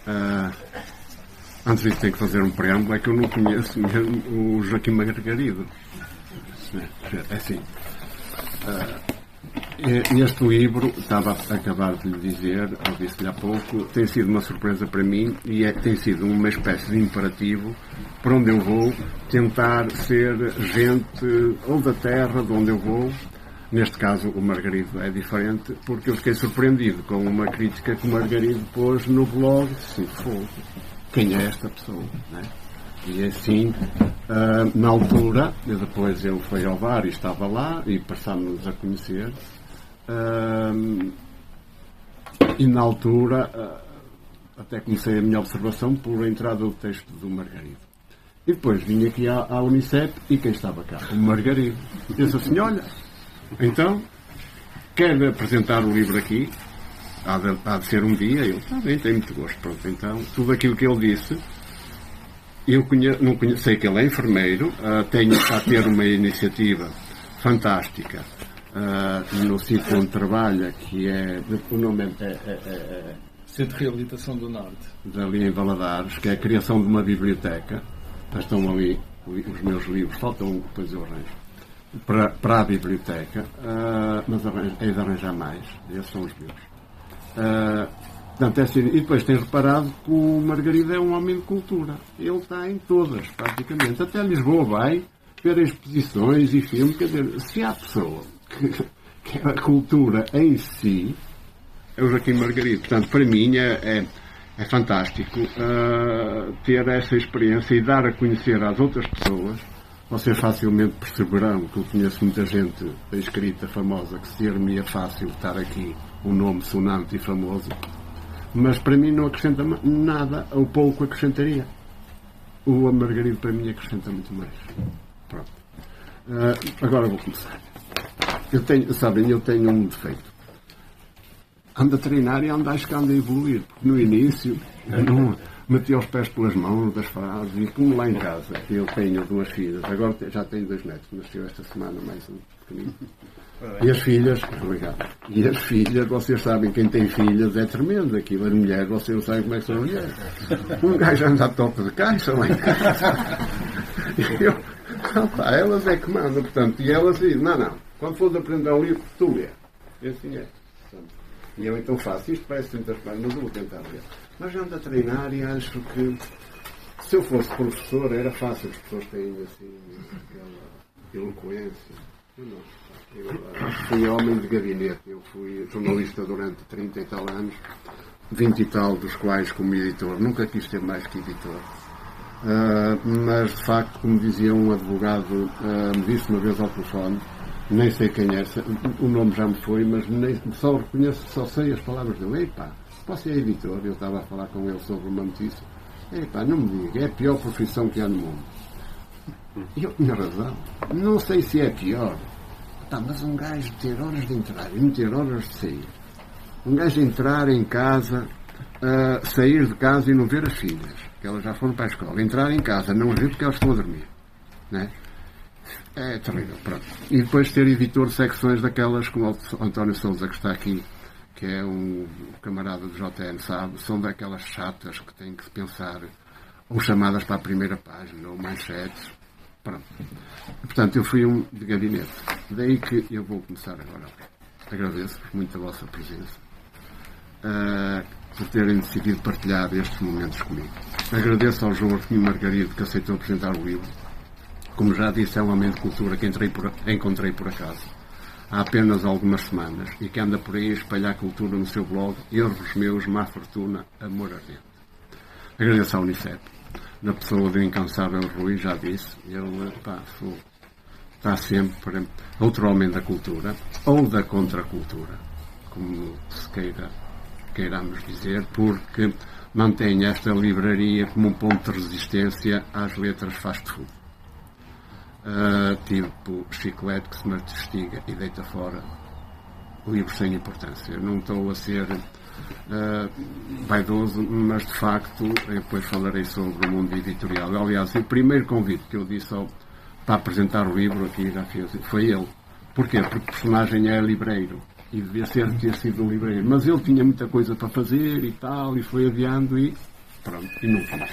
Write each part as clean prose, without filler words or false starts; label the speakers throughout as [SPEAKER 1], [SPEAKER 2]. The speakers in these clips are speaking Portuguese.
[SPEAKER 1] Ah, antes disso tenho que fazer um preâmbulo, é que eu não conheço mesmo o Joaquim Margarido. É assim. Este livro, estava a acabar de lhe dizer, ou disse-lhe há pouco, tem sido uma surpresa para mim e tem sido uma espécie de imperativo para onde eu vou tentar ser gente ou da terra de onde eu vou. Neste caso, o Margarido é diferente, porque eu fiquei surpreendido com uma crítica que o Margarido pôs no blog. Sim, fogo. Quem é esta pessoa? Né? E assim, na altura, depois ele foi ao bar e estava lá, e passámos-nos a conhecer. E na altura, até comecei a minha observação por a entrada do texto do Margarido. E depois vim aqui à Unicep e quem estava cá? O Margarido. E disse assim, olha, então, quer apresentar o livro aqui? Há de ser um dia. Eu, está bem, tenho muito gosto. Pronto, então, tudo aquilo que ele disse, eu sei que ele é enfermeiro, está a ter uma iniciativa fantástica no sítio onde trabalha, que é, o nome é
[SPEAKER 2] Centro de Reabilitação do Norte.
[SPEAKER 1] Ali em Valadares, que é a criação de uma biblioteca. Estão ali os meus livros, faltam depois eu arranjo. Para a biblioteca, mas é de arranjar mais. Esses são os meus. Portanto, e depois tem reparado que o Margarido é um homem de cultura. Ele está em todas, praticamente. Até Lisboa vai ver exposições e filmes. Quer dizer, se há pessoa que a cultura em si, é o Joaquim Margarido. Portanto, para mim é fantástico ter essa experiência e dar a conhecer às outras pessoas. Vocês facilmente perceberão que eu conheço muita gente da escrita famosa que ser-me é fácil estar aqui um nome sonante e famoso, mas para mim não acrescenta nada, ou pouco acrescentaria. O Margarido para mim acrescenta muito mais. Pronto. Agora vou começar. Eu tenho um defeito. Ando a treinar e ando a evoluir, porque no início eu não metia os pés pelas mãos das frases, e como lá em casa eu tenho 2 filhas, agora já tenho 2 netos, nasceu esta semana mais um pequenino. E as filhas, obrigado. E as filhas, vocês sabem, quem tem filhas é tremendo, aquilo, as mulheres, vocês não sabem como é que são as mulheres. Um gajo anda a toque de caixa lá em casa. Elas é que mandam, portanto, e elas dizem, não, quando fores aprender um livro, tu lê. E assim é. E eu então faço isto, parece 30 semanas, mas eu vou tentar ler. Mas já ando a treinar e acho que se eu fosse professor era fácil, as pessoas têm assim aquela eloquência. Eu fui homem de gabinete, eu fui jornalista durante 30 e tal anos, 20 e tal dos quais como editor, nunca quis ter mais que editor. Mas de facto, como dizia um advogado, me disse uma vez ao telefone, nem sei quem é, o nome já me foi, mas só reconheço, só sei as palavras dele. Epá, posso ser editor? Eu estava a falar com ele sobre uma notícia. Epá, não me diga, é a pior profissão que há no mundo. E eu tinha razão. Não sei se é pior. Mas um gajo ter horas de entrar e não ter horas de sair. Um gajo entrar em casa, sair de casa e não ver as filhas, que elas já foram para a escola. Entrar em casa, não as ver porque elas estão a dormir. Né? É terrível, pronto. E depois ter editor de secções daquelas como o António Sousa, que está aqui, que é um camarada do JN, sabe? São daquelas chatas que têm que pensar, ou chamadas para a primeira página, ou manchetes. Pronto. Portanto, eu fui um de gabinete. Daí que eu vou começar agora. Agradeço muito a vossa presença, por terem decidido partilhar estes momentos comigo. Agradeço ao Joaquim Margarido que aceitou apresentar o livro. Como já disse, é um homem de cultura que encontrei por acaso há apenas algumas semanas e que anda por aí a espalhar cultura no seu blog Erros Meus, Má Fortuna, Amor Ardente. Agradeço à Unicep, na pessoa do incansável Rui, já disse, ele está sempre outro homem da cultura, ou da contracultura, como se queiramos dizer, porque mantém esta livraria como um ponto de resistência às letras fast food. Tipo chiclete que se mastiga e deita fora livros sem importância. Eu não estou a ser vaidoso, mas de facto eu depois falarei sobre o mundo editorial. Aliás, o primeiro convite que eu disse para apresentar o livro aqui já fiz, foi ele. Porquê? Porque o personagem é livreiro e devia ter sido um livreiro. Mas ele tinha muita coisa para fazer e tal, e foi adiando e pronto, e não fiz.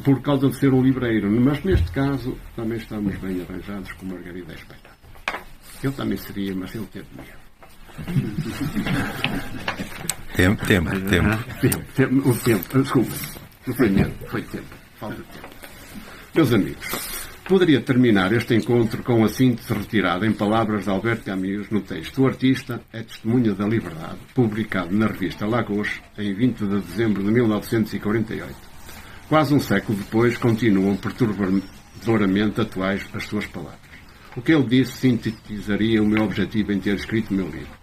[SPEAKER 1] Por causa de ser um livreiro. Mas neste caso também estamos bem arranjados com Margarida Espetáculo. Eu também seria, mas ele teve medo.
[SPEAKER 3] Tempo.
[SPEAKER 1] O tempo, desculpa. Não foi medo, foi tempo. Falta de tempo. Meus amigos, poderia terminar este encontro com a síntese retirada em palavras de Albert Camus no texto O Artista é Testemunha da Liberdade, publicado na revista Lagos em 20 de dezembro de 1948. Quase um século depois, continuam perturbadoramente atuais as suas palavras. O que ele disse sintetizaria o meu objetivo em ter escrito o meu livro.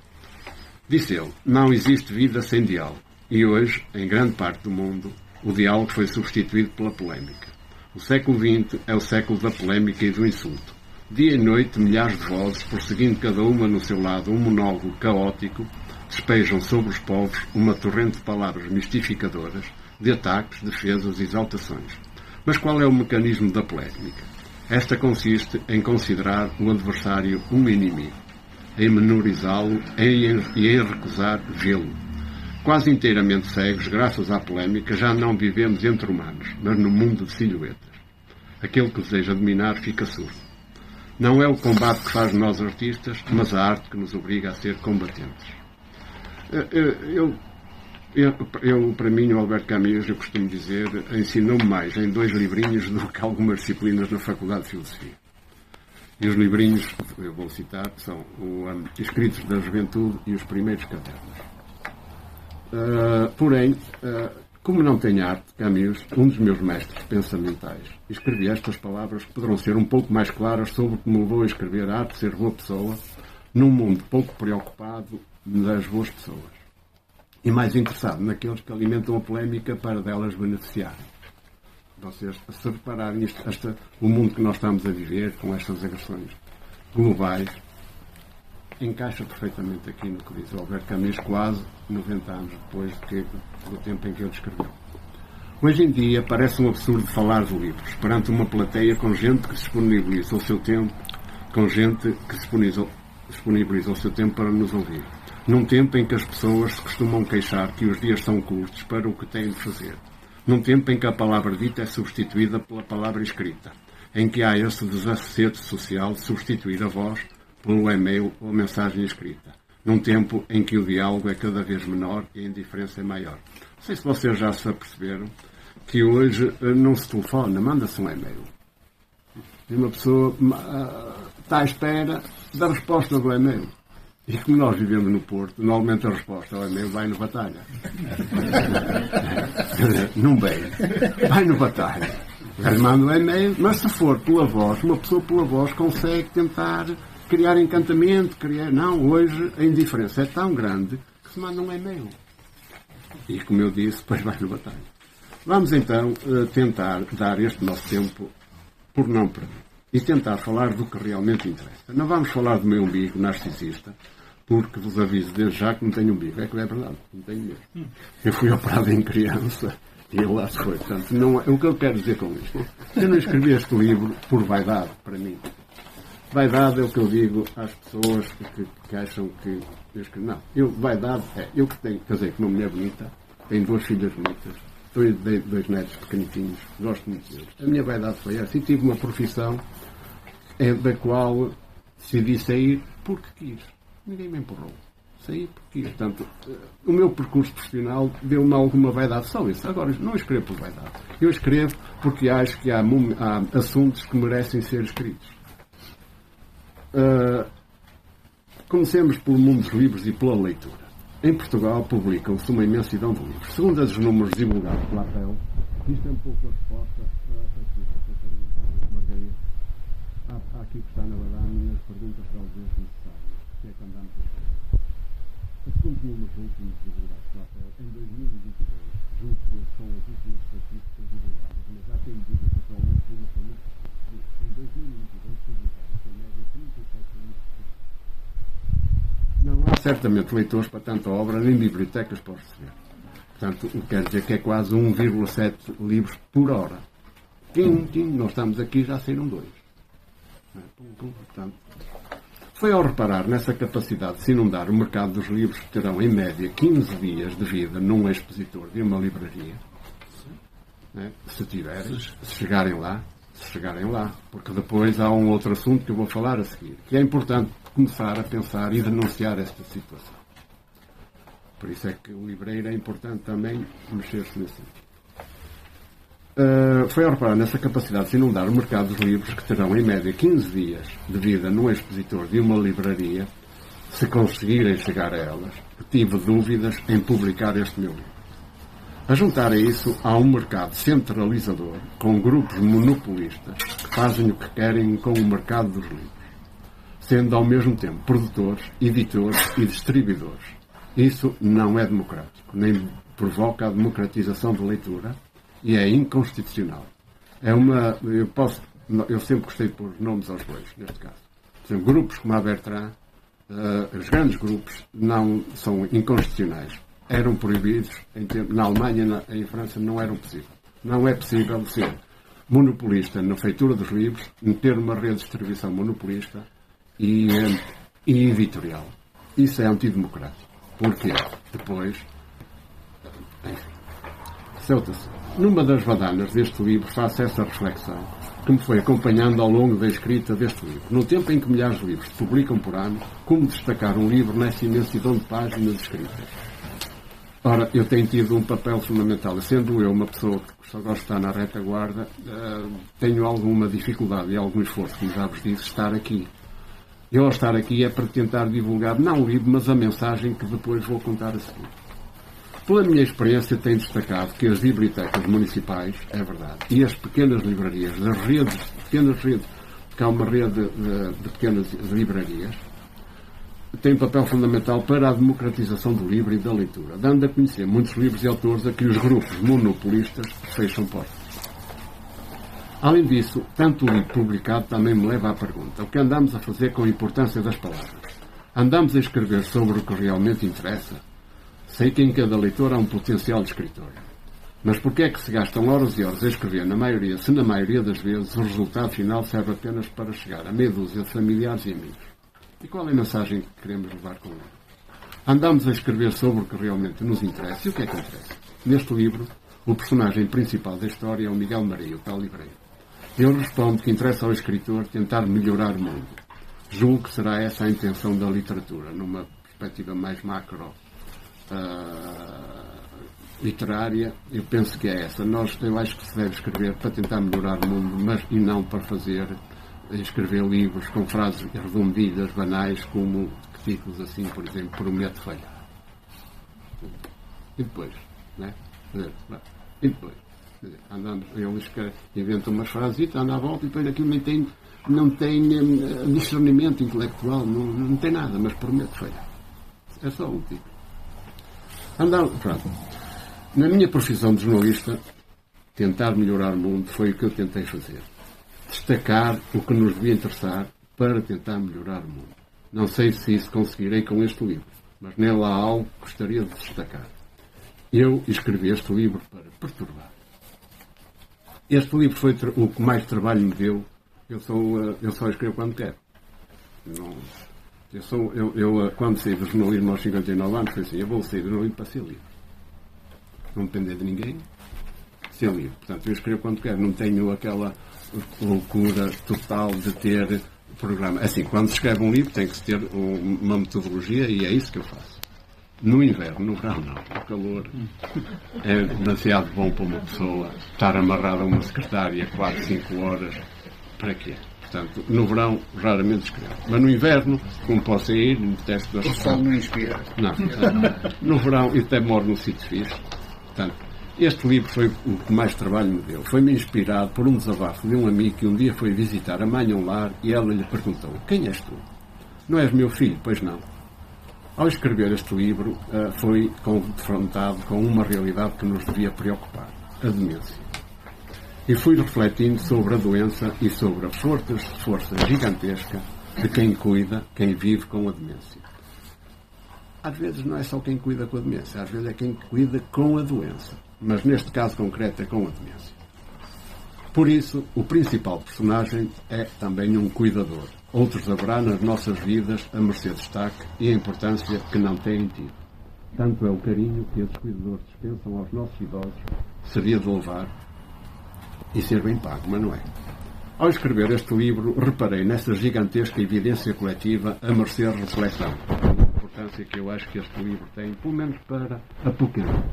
[SPEAKER 1] Disse ele, não existe vida sem diálogo. E hoje, em grande parte do mundo, o diálogo foi substituído pela polémica. O século XX é o século da polémica e do insulto. Dia e noite, milhares de vozes, prosseguindo cada uma no seu lado um monólogo caótico, despejam sobre os povos uma torrente de palavras mistificadoras, de ataques, defesas e exaltações. Mas qual é o mecanismo da polémica? Esta consiste em considerar o adversário um inimigo, em menorizá-lo e em recusar vê-lo. Quase inteiramente cegos, graças à polémica, já não vivemos entre humanos, mas no mundo de silhuetas. Aquele que deseja dominar fica surdo. Não é o combate que faz de nós artistas, mas a arte que nos obriga a ser combatentes. Para mim, o Albert Camus, eu costumo dizer, ensinou-me mais em 2 livrinhos do que algumas disciplinas na Faculdade de Filosofia. E os livrinhos, eu vou citar, são Escritos da Juventude e Os Primeiros Cadernos. Porém, como não tenho arte, Camus, um dos meus mestres pensamentais, escrevi estas palavras que poderão ser um pouco mais claras sobre o que me levou a escrever a arte de ser boa pessoa, num mundo pouco preocupado das boas pessoas, e mais interessado naqueles que alimentam a polémica para delas beneficiarem. Vocês, se repararem o mundo que nós estamos a viver, com estas agressões globais, encaixa perfeitamente aqui no que diz o Albert Camus, quase 90 anos depois do tempo em que ele escreveu. Hoje em dia parece um absurdo falar de livros perante uma plateia com gente que disponibiliza o seu tempo, com gente que disponibiliza o seu tempo para nos ouvir. Num tempo em que as pessoas se costumam queixar que os dias são curtos para o que têm de fazer. Num tempo em que a palavra dita é substituída pela palavra escrita. Em que há esse desacerto social de substituir a voz pelo e-mail ou a mensagem escrita. Num tempo em que o diálogo é cada vez menor e a indiferença é maior. Não sei se vocês já se aperceberam que hoje não se telefona, manda-se um e-mail. E uma pessoa está à espera da resposta do e-mail. E como nós vivemos no Porto, normalmente a resposta ao e-mail vai no Batalha. Não vem. Vai no Batalha. Ele manda um e-mail, mas se for pela voz, uma pessoa pela voz consegue tentar criar encantamento, Não, hoje a indiferença é tão grande que se manda um e-mail. E como eu disse, depois vai no Batalha. Vamos então tentar dar este nosso tempo por não perder. E tentar falar do que realmente interessa. Não vamos falar do meu umbigo narcisista, porque vos aviso desde já que não tenho umbigo. É que é verdade, não tenho mesmo. Eu fui operado em criança e ele lá se foi. Portanto, não é, o que eu quero dizer com isto? Eu não escrevi este livro por vaidade, para mim. Vaidade é o que eu digo às pessoas que acham que eu escrevo. Não, vaidade é eu que tenho, casei com uma mulher bonita, tenho 2 filhas bonitas, 2 netos pequenitinhos, gosto muito deles. A minha vaidade foi essa. E tive uma profissão da qual decidi sair porque quis. Ninguém me empurrou. Saí porque quis. Portanto, o meu percurso profissional deu-me alguma vaidade. Só isso. Agora, não escrevo por vaidade. Eu escrevo porque acho que há assuntos que merecem ser escritos. Comecemos pelo mundo dos livros e pela leitura. Em Portugal publicam-se uma imensidão de livros. Segundo os números divulgados pela APEL, isto é um pouco a resposta a Margarida. Há aqui que está na verdade as perguntas talvez necessárias, que é que andamos a fazer. Segundo os números últimos divulgados pela APEL, em 2022, julgo que são as últimas estatísticas divulgadas, mas já tem dito que atualmente uma família. Em 2022 publicaram-se em média 37 livros. Não há certamente leitores para tanta obra, nem bibliotecas para receber. Portanto, quer dizer que é quase 1,7 livros por hora. Nós estamos aqui, já saíram 2. Portanto, Foi ao reparar nessa capacidade de se inundar o mercado dos livros que terão, em média, 15 dias de vida num expositor de uma livraria, né? Se tiverem, se chegarem lá, porque depois há um outro assunto que eu vou falar a seguir, que é importante começar a pensar e denunciar esta situação. Por isso é que o livreiro é importante também mexer-se nesse sentido. Foi ao reparar nessa capacidade de se inundar o mercado dos livros que terão, em média, 15 dias de vida num expositor de uma livraria, se conseguirem chegar a elas, que tive dúvidas em publicar este meu livro. A juntar a isso, há um mercado centralizador, com grupos monopolistas, que fazem o que querem com o mercado dos livros, sendo ao mesmo tempo produtores, editores e distribuidores. Isso não é democrático, nem provoca a democratização da leitura, e é inconstitucional. Eu sempre gostei de pôr nomes aos bois, neste caso. Por exemplo, grupos como a Bertrand, os grandes grupos, não são inconstitucionais. Eram proibidos, na Alemanha e em França não eram possíveis. Não é possível ser monopolista na feitura dos livros, ter uma rede de distribuição monopolista e editorial. Isso é antidemocrático. Porquê? Depois, enfim, numa das badanas deste livro faço essa reflexão que me foi acompanhando ao longo da escrita deste livro. No tempo em que milhares de livros se publicam por ano, como destacar um livro nessa imensidão de páginas escritas? Ora, eu tenho tido um papel fundamental. Sendo eu uma pessoa que só gosta de estar na retaguarda, tenho alguma dificuldade e algum esforço, como já vos disse, estar aqui. Eu, ao estar aqui, é para tentar divulgar, não o livro, mas a mensagem que depois vou contar a seguir. Pela minha experiência, tenho destacado que as bibliotecas municipais, é verdade, e as pequenas livrarias, pequenas redes, que há uma rede de pequenas livrarias, têm um papel fundamental para a democratização do livro e da leitura, dando a conhecer muitos livros e autores a que os grupos monopolistas fecham portas. Além disso, tanto o livro publicado também me leva à pergunta: o que andamos a fazer com a importância das palavras? Andamos a escrever sobre o que realmente interessa? Sei que em cada leitor há um potencial de escritor. Mas porquê é que se gastam horas e horas a escrever, se na maioria das vezes o resultado final serve apenas para chegar a meia dúzia de familiares e amigos? E qual é a mensagem que queremos levar com ele? Andamos a escrever sobre o que realmente nos interessa. E o que é que interessa? Neste livro, o personagem principal da história é o Miguel Maria, o tal livreiro. Ele responde que interessa ao escritor tentar melhorar o mundo. Julgo que será essa a intenção da literatura, numa perspectiva mais macro literária. Eu penso que é essa. Eu acho que se deve escrever para tentar melhorar o mundo, e não para escrever livros com frases redondilhas, banais, como títulos assim, por exemplo, Prometo falhar. E depois, né? E depois, andamos, ele inventa umas frases e anda à volta, e depois aquilo não tem discernimento intelectual, não tem nada, mas prometo falhar. É só um título. Pronto. Na minha profissão de jornalista, tentar melhorar o mundo foi o que eu tentei fazer. Destacar o que nos devia interessar para tentar melhorar o mundo. Não sei se isso conseguirei com este livro, mas nele há algo que gostaria de destacar. Eu escrevi este livro para perturbar. Este livro foi o que mais trabalho me deu. Eu só escrevo quando quero. Quando saí do jornalismo aos 59 anos, foi assim: eu vou sair do jornalismo para ser livre. Não depender de ninguém, ser livre. Portanto, eu escrevo quando quero. Não tenho aquela loucura total de ter programa. Assim, quando se escreve um livro, tem que se ter uma metodologia, e é isso que eu faço. No inverno, no verão não. O calor é demasiado bom para uma pessoa estar amarrada a uma secretária 4, 5 horas. Para quê? Portanto, no verão, raramente escrevo. Mas no inverno, como posso ir, me detesto das...
[SPEAKER 4] O sol não inspira.
[SPEAKER 1] Não. No verão, eu até moro num sítio fixe. Portanto, este livro foi o que mais trabalho me deu. Foi-me inspirado por um desabafo de um amigo que um dia foi visitar a mãe a um lar, e ela lhe perguntou: quem és tu? Não és meu filho? Pois não. Ao escrever este livro, foi confrontado com uma realidade que nos devia preocupar: a demência. E fui refletindo sobre a doença e sobre a força gigantesca de quem cuida, quem vive com a demência. Às vezes não é só quem cuida com a demência, às vezes é quem cuida com a doença. Mas neste caso concreto é com a demência. Por isso, o principal personagem é também um cuidador. Outros haverá nas nossas vidas a mercê de destaque e a importância que não têm tido. Tanto é o carinho que esses cuidadores dispensam aos nossos idosos, seria de louvar e ser bem pago, mas não é. Ao escrever este livro, reparei nessa gigantesca evidência coletiva a mercê de reflexão. A importância que eu acho que este livro tem, pelo menos para a pequena.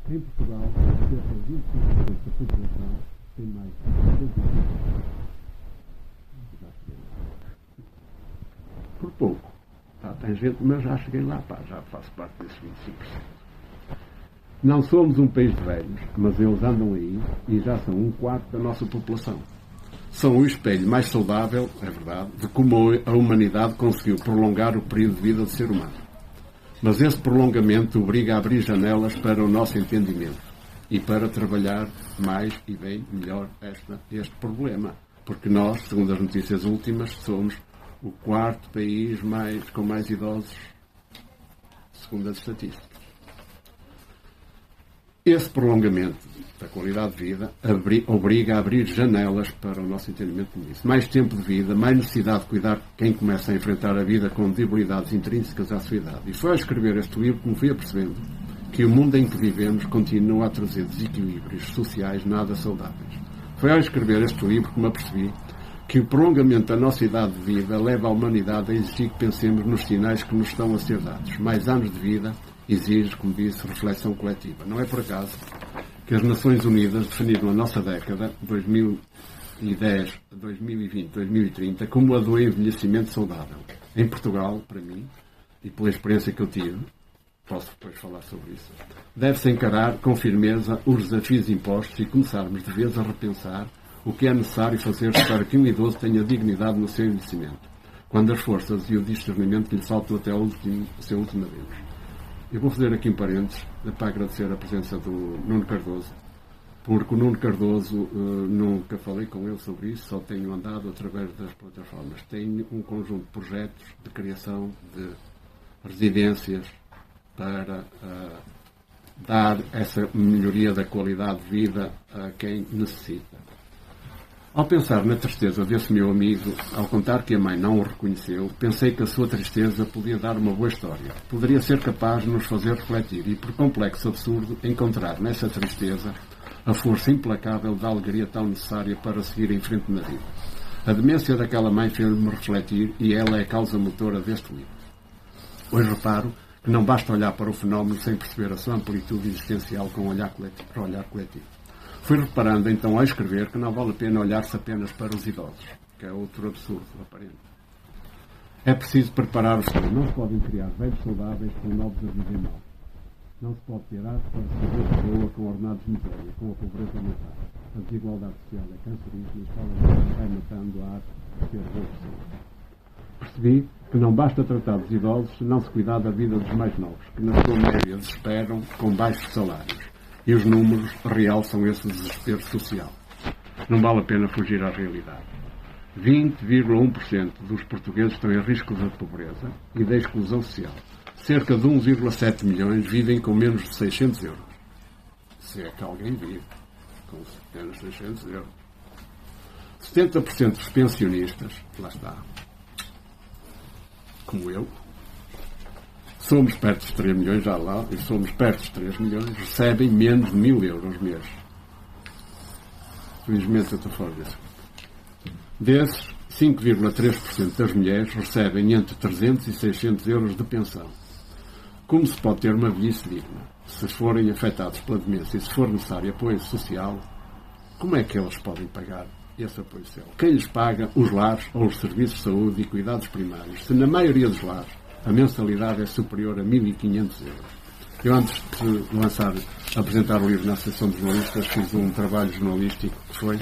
[SPEAKER 1] Em Portugal, cerca de 25% da população tem mais de 60 anos. Por pouco. Tem gente, mas já cheguei lá, já faço parte desses 25%. Não somos um país de velhos, mas eles andam aí e já são 1/4 da nossa população. São o espelho mais saudável, é verdade, de como a humanidade conseguiu prolongar o período de vida do ser humano. Mas esse prolongamento obriga a abrir janelas para o nosso entendimento e para trabalhar mais e bem melhor este problema. Porque nós, segundo as notícias últimas, somos o 4º país com mais idosos, segundo as estatísticas. Esse prolongamento da qualidade de vida obriga a abrir janelas para o nosso entendimento disso. Mais tempo de vida, mais necessidade de cuidar de quem começa a enfrentar a vida com debilidades intrínsecas à sua idade. E foi ao escrever este livro que me fui apercebendo que o mundo em que vivemos continua a trazer desequilíbrios sociais nada saudáveis. Foi ao escrever este livro que me apercebi que o prolongamento da nossa idade de vida leva a humanidade a exigir que pensemos nos sinais que nos estão a ser dados. Mais anos de vida exige, como disse, reflexão coletiva. Não é por acaso que as Nações Unidas definiram a nossa década, 2010, 2020, 2030, como a do envelhecimento saudável. Em Portugal, para mim, e pela experiência que eu tive, posso depois falar sobre isso, deve-se encarar com firmeza os desafios impostos e começarmos de vez a repensar o que é necessário fazer para que um idoso tenha dignidade no seu envelhecimento, quando as forças e o discernimento lhe faltam até o seu último adeus. Eu vou fazer aqui um parênteses para agradecer a presença do Nuno Cardoso, porque o Nuno Cardoso, nunca falei com ele sobre isso, só tenho andado através das plataformas. Tenho um conjunto de projetos de criação de residências para dar essa melhoria da qualidade de vida a quem necessita. Ao pensar na tristeza desse meu amigo, ao contar que a mãe não o reconheceu, pensei que a sua tristeza podia dar uma boa história. Poderia ser capaz de nos fazer refletir e, por complexo absurdo, encontrar nessa tristeza a força implacável da alegria tão necessária para seguir em frente na vida. A demência daquela mãe fez-me refletir e ela é a causa motora deste livro. Hoje reparo que não basta olhar para o fenómeno sem perceber a sua amplitude existencial com olhar coletivo. Fui reparando, então, ao escrever, que não vale a pena olhar-se apenas para os idosos, que é outro absurdo, aparente. É preciso preparar os filhos. Não se podem criar velhos saudáveis com novos a viver mal. Não se pode ter arte para se fazer pessoa com ordenados de miséria, com a pobreza aumentar. A desigualdade social é cancerígena e cada vai matando a arte de ser boa pessoa. Percebi que não basta tratar dos idosos se não se cuidar da vida dos mais novos, que na sua maioria desesperam com baixos salários. E os números realçam esse desespero social. Não vale a pena fugir à realidade. 20,1% dos portugueses estão em risco de pobreza e da exclusão social. Cerca de 1,7 milhões vivem com menos de 600 euros. Se é que alguém vive com apenas 600 euros. 70% dos pensionistas, lá está, como eu, somos perto de 3 milhões, já lá, e somos perto de 3 milhões, recebem menos de 1.000 euros mês. Felizmente eu estou fora disso. Desses, 5,3% das mulheres recebem entre 300 e 600 euros de pensão. Como se pode ter uma velhice digna? Se forem afetados pela demência e se for necessário apoio social, como é que eles podem pagar esse apoio social? Quem lhes paga os lares ou os serviços de saúde e cuidados primários? Se na maioria dos lares a mensalidade é superior a 1.500 euros. Eu, antes de apresentar o livro na Associação de Jornalistas, fiz um trabalho jornalístico que foi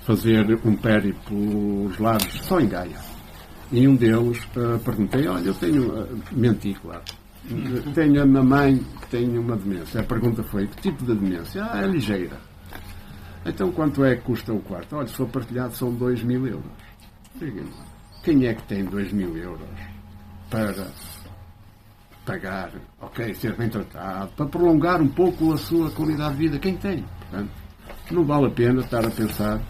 [SPEAKER 1] fazer um périplo pelos lares só em Gaia. E um deles perguntei, olha, eu tenho, menti, claro, tenho a minha mãe que tem uma demência. A pergunta foi, que tipo de demência? É ligeira. Então quanto é que custa o quarto? Olha, se for partilhado são 2.000 euros. Diga-me, quem é que tem 2.000 euros para pagar, ok, ser bem tratado, para prolongar um pouco a sua qualidade de vida? Quem tem? Portanto, não vale a pena estar a pensar.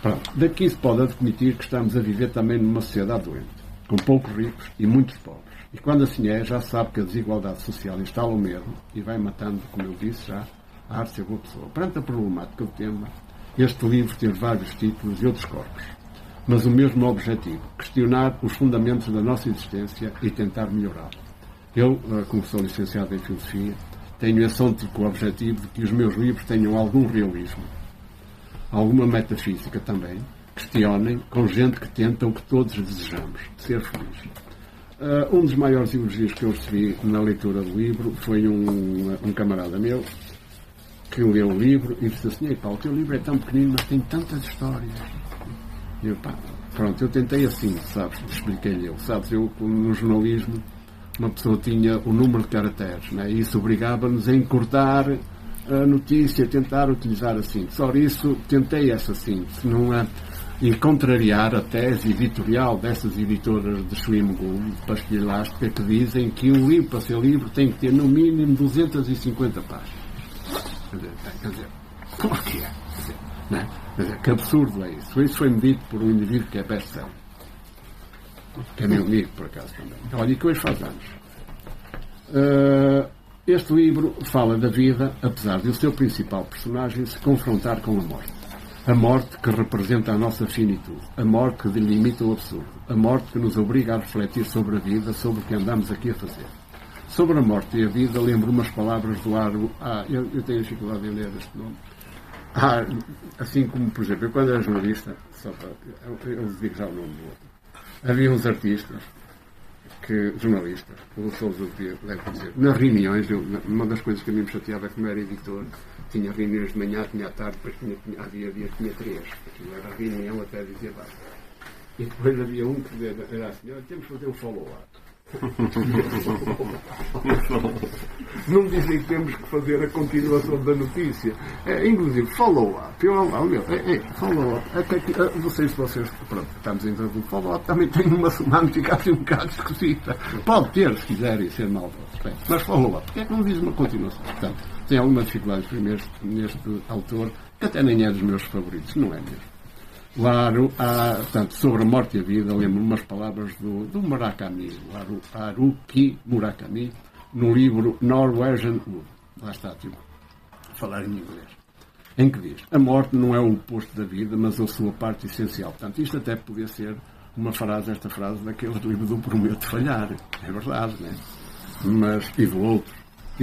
[SPEAKER 1] Pronto, daqui se pode admitir que estamos a viver também numa sociedade doente, com poucos ricos e muitos pobres. E quando assim é, já se sabe que a desigualdade social instala o medo e vai matando, como eu disse já, a arte de ser boa pessoa. Perante a problemática do tema, este livro tem vários títulos e outros corpos, mas o mesmo objetivo: questionar os fundamentos da nossa existência e tentar melhorá-la. Eu, como sou licenciado em Filosofia, tenho esse único objetivo de que os meus livros tenham algum realismo, alguma metafísica também, questionem com gente que tenta o que todos desejamos, ser feliz. Um dos maiores elogios que eu recebi na leitura do livro foi um camarada meu que leu o livro e disse assim: "Pá, o teu livro é tão pequenino, mas tem tantas histórias." E eu, pá, pronto, eu tentei assim, sabes, expliquei-lhe eu, sabes, eu no jornalismo uma pessoa tinha o número de caracteres, né? E isso obrigava-nos a encurtar a notícia, a tentar utilizar a síntese. Ora, isso, tentei essa síntese, não é? E contrariar a tese editorial dessas editoras de Schwimgum, de pastilha elástica, que dizem que um livro, para ser livro, tem que ter no mínimo 250 páginas. Quer dizer, como é que é? Quer dizer, que absurdo é isso? Isso foi medido por um indivíduo que é best-seller. Que é meu amigo, por acaso, também. Olha, e que hoje faz anos. Este livro fala da vida, apesar de o seu principal personagem se confrontar com a morte. A morte que representa a nossa finitude, a morte que delimita o absurdo, a morte que nos obriga a refletir sobre a vida, sobre o que andamos aqui a fazer. Sobre a morte e a vida, lembro umas palavras do Aro. Eu tenho dificuldade em ler este nome. Assim como, por exemplo, eu quando era jornalista, eu digo já o nome do outro. Havia uns artistas, jornalistas, o Sousa deve dizer, nas reuniões, uma das coisas que a mim me chateava é que, como era editor, tinha reuniões de manhã, tinha à tarde, depois havia dia tinha 3. Aquilo era reunião até dizia basta. E depois havia um que era assim: "Olha, temos que fazer um follow-up." Não dizem que temos que fazer a continuação da notícia. Inclusive, follow-up. Follow-up. Vocês, pronto, estamos em todo o follow-up, também tem uma semântica assim um bocado esquisita. Pode ter, se quiserem ser maldosos. Mas follow-up, porque é que não diz uma continuação? Portanto, tem alguma dificuldade primeiro neste autor, que até nem é dos meus favoritos, não é mesmo? Claro, portanto, sobre a morte e a vida, lembro umas palavras do Murakami, Haruki Murakami, no livro Norwegian Wood. Lá está, tipo, a falar em inglês. Em que diz: a morte não é o oposto da vida, mas a sua parte essencial. Portanto, isto até podia ser uma frase, esta frase daquele livro do Prometo Falhar. É verdade, não é? Mas, e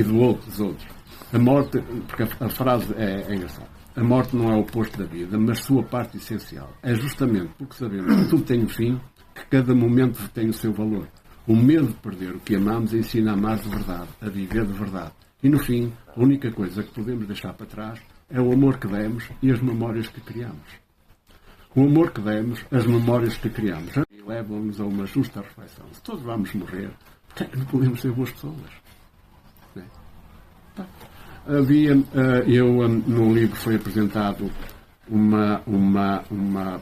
[SPEAKER 1] dos outros. A morte, porque a frase é engraçada. A morte não é o oposto da vida, mas sua parte essencial. É justamente porque sabemos que tudo tem um fim, que cada momento tem o seu valor. O medo de perder o que amamos ensina a amar de verdade, a viver de verdade. E no fim, a única coisa que podemos deixar para trás é o amor que demos e as memórias que criamos. O amor que demos, as memórias que criamos, levam-nos a uma justa reflexão. Se todos vamos morrer, porque é que não podemos ser boas pessoas? Não é? Tá. No livro foi apresentado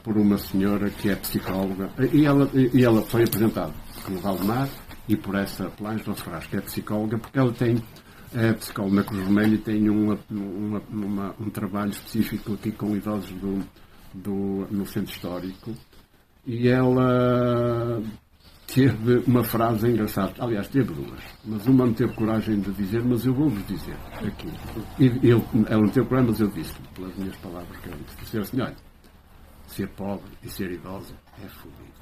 [SPEAKER 1] por uma senhora que é psicóloga, e ela foi apresentada pelo Valdemar e por Ângela Ferraz, que é psicóloga, porque ela é psicóloga na Cruz Vermelha e tem um trabalho específico aqui com idosos no centro histórico, e ela teve uma frase engraçada. Aliás, teve duas, mas uma não teve coragem de dizer, mas eu vou-vos dizer aqui. Ela não teve coragem, mas eu disse, pelas minhas palavras que eu disse. Disse assim: olha, ser pobre e ser idoso é fodido.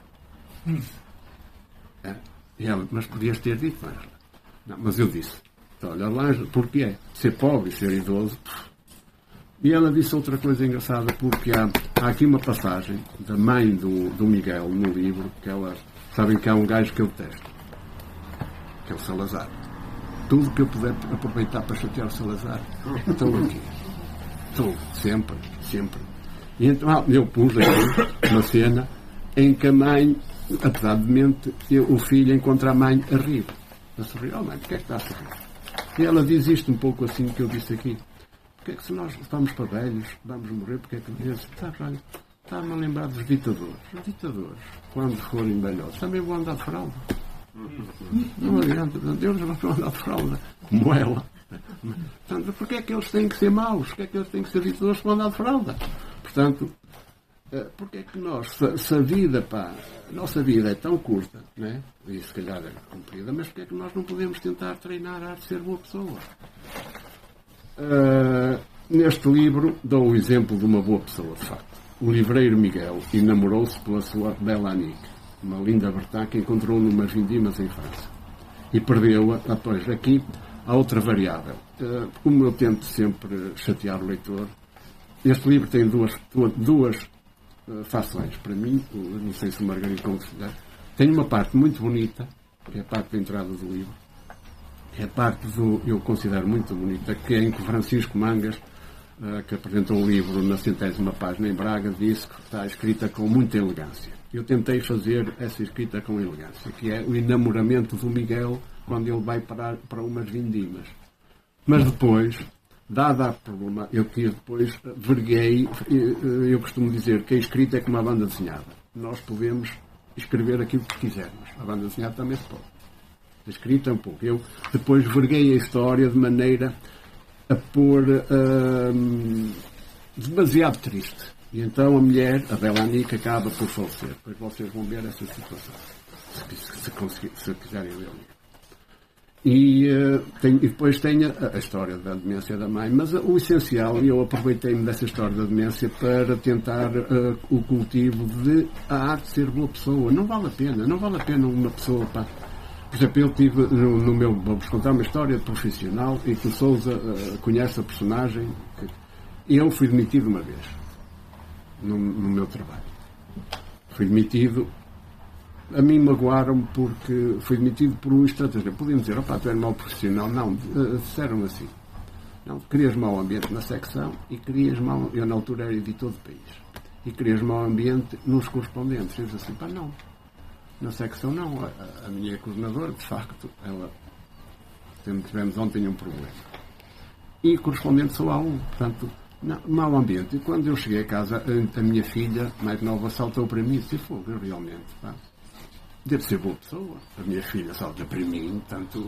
[SPEAKER 1] E ela: mas podias ter dito, Ângela. Não, mas eu disse: então, olha lá, porque é ser pobre e ser idoso. E ela disse outra coisa engraçada, porque há aqui uma passagem da mãe do Miguel no livro, que ela... Sabem que há um gajo que eu detesto, que é o Salazar. Tudo que eu puder aproveitar para chatear o Salazar, estou aqui. Estou, sempre. E então eu pus aqui uma cena em que a mãe, apesar de mente, o filho encontra a mãe a rir. A sorrir: oh mãe, porquê é que está a sorrir? E ela diz isto um pouco assim que eu disse aqui: porque é que se nós vamos para velhos, vamos morrer, porque é que eu disse: sabes, olha, está-me a lembrar dos ditadores. Os ditadores, quando forem velhosos, também vão andar de fralda. Não adianta, eles vão andar de fralda, como ela. Portanto, Portanto, porque é que eles têm que ser maus? Porque é que eles têm que ser ditadores que vão andar de fralda? Portanto, porque é que nós, se a vida, pá, a nossa vida é tão curta, né? E se calhar é comprida, mas porque é que nós não podemos tentar treinar a arte de ser boa pessoa? Neste livro dou o exemplo de uma boa pessoa, de facto. O livreiro Miguel enamorou-se pela sua bela Anique, uma linda bertã que encontrou numas vindimas em França. E perdeu-a. Pois, aqui há outra variável. Como eu tento sempre chatear o leitor, este livro tem duas fações. Para mim, não sei se o Margarida considera, tem uma parte muito bonita, que é a parte da entrada do livro, é a parte eu considero muito bonita, que é em que Francisco Mangas, que apresentou o livro na 100ª página em Braga, disse que está escrita com muita elegância. Eu tentei fazer essa escrita com elegância, que é o enamoramento do Miguel quando ele vai para umas vindimas. Mas depois, dada a problema, eu verguei, eu costumo dizer que a escrita é como a banda desenhada. Nós podemos escrever aquilo que quisermos. A banda desenhada também se pode. A escrita é um pouco. Eu depois verguei a história de maneira a pôr demasiado triste. E então a mulher, a bela Anique, acaba por falecer. Depois vocês vão ver essa situação, se quiserem ler. E depois tem a história da demência da mãe, mas o essencial, e eu aproveitei-me dessa história da demência para tentar o cultivo de a arte ser boa pessoa. Não vale a pena uma pessoa, pá. Por exemplo, eu tive no meu, vou-vos contar uma história profissional em que o Sousa conhece a personagem. Eu fui demitido uma vez no meu trabalho. Fui demitido. A mim magoaram-me porque fui demitido por um estrangeiro. Podiam dizer, opá, tu és mau profissional. Não, disseram assim. Não, querias mau ambiente na secção e querias mau... Eu na altura era editor de país. E querias mau ambiente nos correspondentes. Eu disse assim, pá, não. Na secção não. A minha coordenadora, de facto, ela... Tivemos ontem um problema. E correspondente só há um. Portanto, não, mau ambiente. E quando eu cheguei a casa, a minha filha, mais nova, saltou para mim e disse, fogo, eu realmente, pá, devo ser boa pessoa. A minha filha salta para mim, tanto,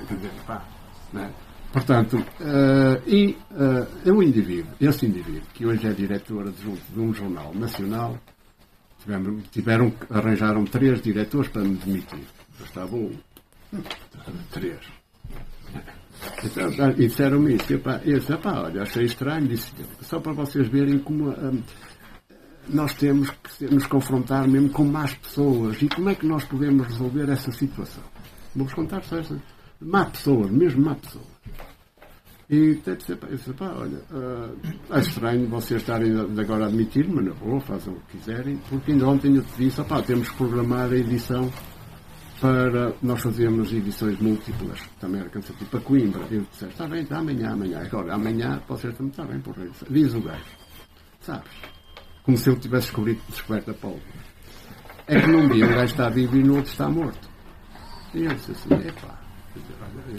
[SPEAKER 1] quer dizer, pá, né? Portanto, esse indivíduo, que hoje é diretor adjunto de um jornal nacional, arranjaram 3 diretores para me demitir. Eu estava 3. Então, e disseram-me isso. Eu disse, olha, achei estranho, disse, só para vocês verem como nós temos que nos confrontar mesmo com más pessoas e como é que nós podemos resolver essa situação. Vou-vos contar só essa. Má pessoas, mesmo má pessoas. E eu disse, olha, é estranho vocês estarem agora a admitir-me, mas não vou, façam o que quiserem, porque ainda ontem eu te disse, temos que programar a edição para nós fazermos edições múltiplas, também era cansativo, para Coimbra. Eu disse, está bem, amanhã. Agora, amanhã, vocês também, está bem, porra. Diz o gajo, sabes? Como se eu tivesse descoberto a pólvora. É que num dia um gajo está vivo e no outro está morto. E eu disse assim,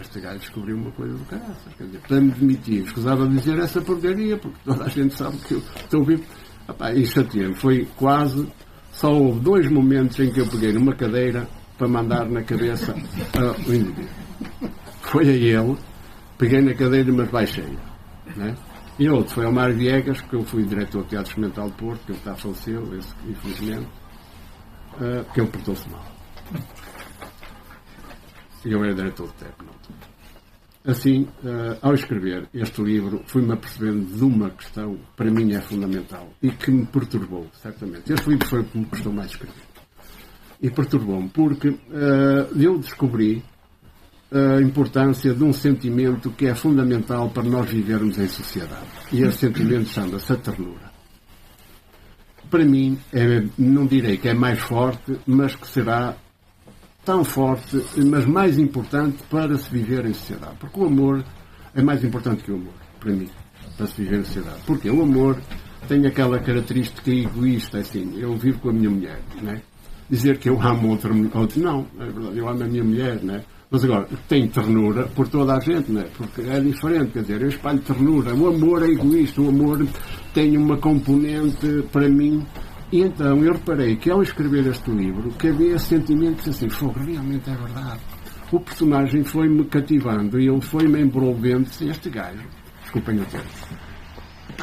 [SPEAKER 1] este gajo descobriu uma coisa do caraças. Quer dizer, para me demitir, escusava de dizer essa porcaria, porque toda a gente sabe que eu estou vivo. E chateei-me. Foi quase, só houve 2 momentos em que eu peguei numa cadeira para mandar na cabeça o indivíduo. Foi a ele, peguei na cadeira, mas baixei. Né? E outro foi ao Mário Viegas, que eu fui diretor do Teatro Experimental de Porto, que ele está faleceu, infelizmente, que ele portou-se mal. E eu era diretor de TEP. Assim, ao escrever este livro, fui-me apercebendo de uma questão que para mim é fundamental e que me perturbou, certamente. Este livro foi o que me custou mais escrever. E perturbou-me porque eu descobri a importância de um sentimento que é fundamental para nós vivermos em sociedade. E esse sentimento chama-se a ternura. Para mim, não direi que é mais forte, mas que será tão forte, mas mais importante para se viver em sociedade. Porque o amor é mais importante que o amor, para mim, para se viver em sociedade. Porque o amor tem aquela característica egoísta, assim, eu vivo com a minha mulher, não é? Dizer que eu amo outro, não, é verdade, eu amo a minha mulher, não é? Mas agora, tem ternura por toda a gente, não é? Porque é diferente, quer dizer, eu espalho ternura. O amor é egoísta, o amor tem uma componente, para mim. E então eu reparei que ao escrever este livro, que havia esse sentimento de assim, realmente é verdade. o personagem foi-me cativando e ele foi-me envolvendo. Este gajo, desculpem o termo,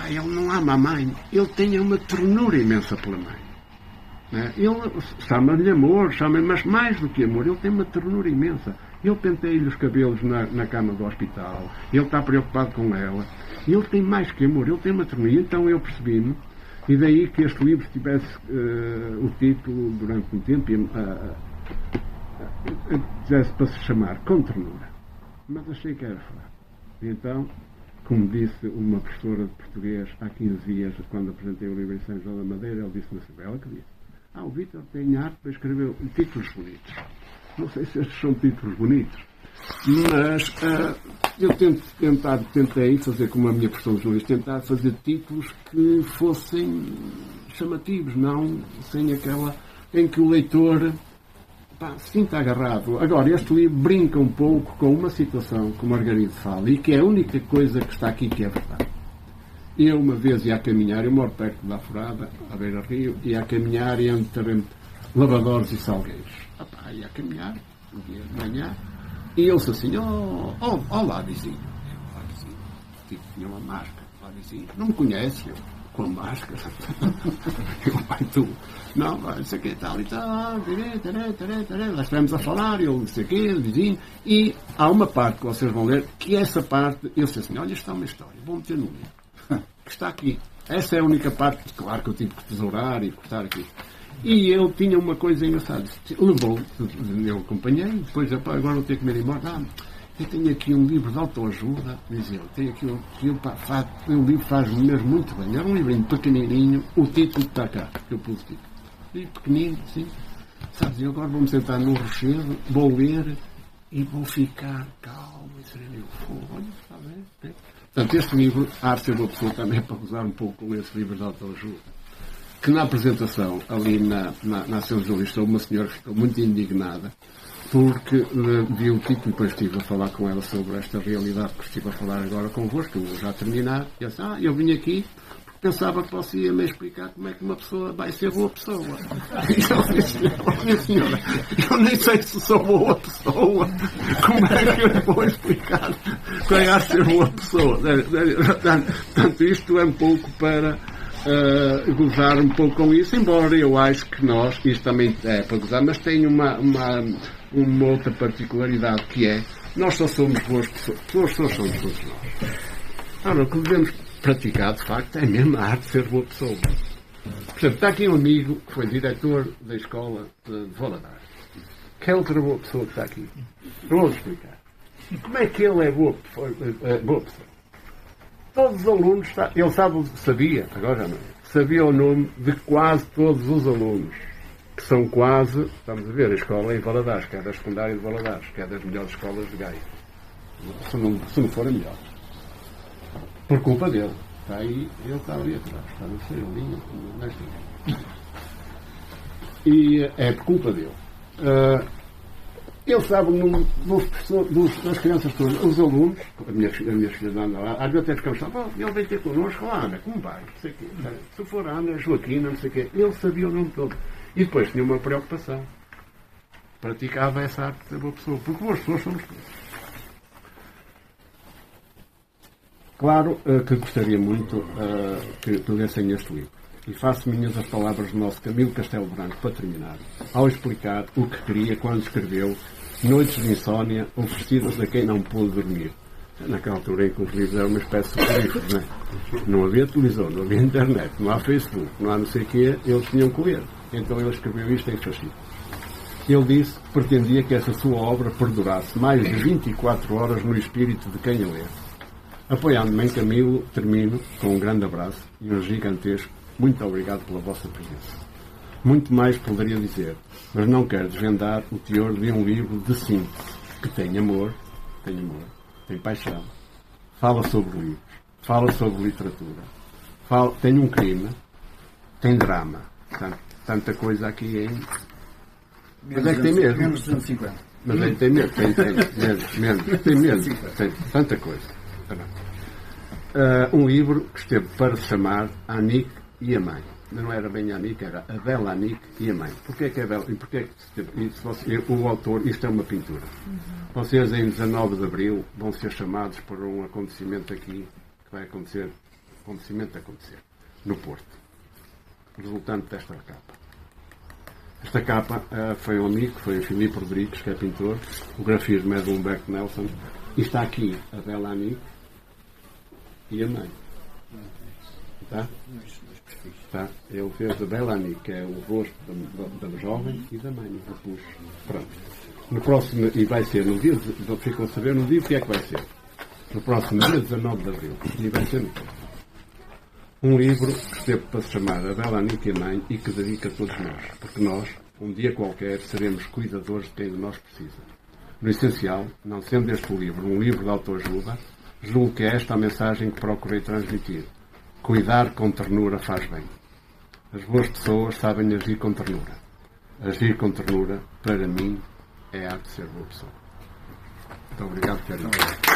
[SPEAKER 1] ele não ama a mãe, ele tem uma ternura imensa pela mãe. Né? Ele chama-lhe amor, mas mais do que amor, ele tem uma ternura imensa. Ele penteia-lhe os cabelos na cama do hospital, ele está preocupado com ela. Ele tem mais que amor, ele tem uma ternura. Então eu percebi-me, e daí que este livro tivesse o título durante um tempo, tivesse para se chamar Com Ternura. Mas achei que era fraco. E então, como disse uma professora de português há 15 dias, quando apresentei o livro em São João da Madeira, ele disse-me assim, ela que disse, o Vítor tem arte para escrever títulos bonitos. Não sei se estes são títulos bonitos, mas eu tentei fazer como a minha professora de jornalismo, tentar fazer títulos que fossem chamativos, não sem aquela em que o leitor se sinta agarrado. Agora, este livro brinca um pouco com uma situação que o Margarido fala e que é a única coisa que está aqui que é verdade. Eu uma vez ia a caminhar, eu moro perto da Forada, à beira-rio, ia a caminhar entre Lavadores e Salgueiros. Ia a caminhar, um dia de manhã, e eu-se assim, olá vizinho. Olá vizinho. Tipo, tinha uma máscara, olá vizinho. Não me conhece, eu, com a máscara. Eu, pai, tu. Não, não sei o que, tal e tal. Nós estivemos a falar, eu não sei o que, vizinho. E há uma parte que vocês vão ler, que essa parte, eu sei assim, olha, isto é uma história, vou meter no livro. Que está aqui. Essa é a única parte, claro que eu tive que tesourar e cortar aqui. E ele tinha uma coisa engraçada. Levou, eu acompanhei, depois, agora vou ter que me ir embora. Eu tenho aqui um livro de autoajuda, diz ele, tenho aqui um livro que faz-me mesmo muito bem. Era um livrinho pequenininho, o título está cá, que eu pus o título. E pequenino, sim. Sabes, eu agora vou-me sentar num rochedo, vou ler e vou ficar calmo e sereno. Olha, está bem. Portanto, este livro, a arte de ser uma pessoa também é para gozar um pouco com esses livros de autoajuda. Que na apresentação, ali na São Jornalista, uma senhora ficou muito indignada porque viu o título e depois estive a falar com ela sobre esta realidade que estive a falar agora convosco, eu vou já terminar, e disse, eu vim aqui porque pensava que você ia me explicar como é que uma pessoa vai ser boa pessoa. E eu disse, minha senhora, eu nem sei se sou boa pessoa, como é que eu lhe vou explicar quem é a ser boa pessoa? Portanto, isto é um pouco para gozar um pouco com isso, embora eu acho que nós, isto também é para gozar, mas tem uma outra particularidade que é, nós só somos boas pessoas só somos todos nós. Ora, o que devemos praticar, de facto, é mesmo a arte de ser boa pessoa. Portanto, está aqui um amigo que foi diretor da escola de Valadares. Que é outra boa pessoa que está aqui. Vou explicar. Como é que ele é boa pessoa? Todos os alunos, ele sabia, agora já não, sabia o nome de quase todos os alunos, que são quase, estamos a ver, a escola em Valadares, que é da secundária de Valadares, que é das melhores escolas de Gaia. Se não for a melhor. Por culpa dele. Está aí, ele está ali atrás, está no cerelinho, e é por culpa dele. Ele sabe o nome das crianças todas, os alunos, as minhas filhas andam lá, às vezes até ficamos lá, ele vem ter connosco, Ana, como vai? Não sei o quê. Se for a Ana, Joaquina, não sei o quê. Ele sabia o nome todo. E depois tinha uma preocupação. Praticava essa arte da boa pessoa, porque boas pessoas somos todos. Claro que gostaria muito que lessem este livro. E faço minhas as palavras do nosso Camilo Castelo Branco, para terminar, ao explicar o que queria quando escreveu Noites de Insónia oferecidas a quem não pôde dormir. Naquela altura em que os livros eram uma espécie de livros, né? Não havia televisão, não havia internet, não há Facebook, não há não sei o quê, eles tinham que ler. Então ele escreveu isto em fascículos. Ele disse que pretendia que essa sua obra perdurasse mais de 24 horas no espírito de quem a lê. Apoiando-me em Camilo, termino com um grande abraço e um gigantesco muito obrigado pela vossa presença. Muito mais poderia dizer, mas não quero desvendar o teor de um livro de síntese, que tem amor, tem paixão, fala sobre livros, fala sobre literatura, tem um crime, tem drama. Tanta coisa aqui em... Mas é que tem mesmo.
[SPEAKER 2] Menos de 250.
[SPEAKER 1] Mas é que tem mesmo, tem mesmo, tem tanta coisa. Um livro que esteve para se chamar A Nick e a Mãe. não era bem a Anique, era a Bela Anique e a mãe. Porquê que é Bela? E porquê que o autor, isto é uma pintura. Vocês em 19 de Abril vão ser chamados para um acontecimento aqui, que vai acontecer, no Porto. Resultante desta capa. Esta capa foi um amigo, foi o Filipe Rodrigues, que é pintor, o grafismo é de Humberto Nelson, e está aqui a Bela Anique e a mãe. Tá? Ele fez a Bela Anique, que é o rosto da jovem e da mãe, o repuxo. Pronto. No próximo, e vai ser no dia, ficam a saber no dia o que é que vai ser. No próximo dia 19 de Abril. E vai ser no Porto. Um livro que esteve para se chamar A Bela Anique e a Mãe e que dedica a todos nós. Porque nós, um dia qualquer, seremos cuidadores de quem de nós precisa. No essencial, não sendo este livro um livro de autoajuda, julgo que é esta a mensagem que procurei transmitir. Cuidar com ternura faz bem. As boas pessoas sabem agir com ternura. Agir com ternura, para mim, é a arte de ser boa pessoa. Muito obrigado, Carlos.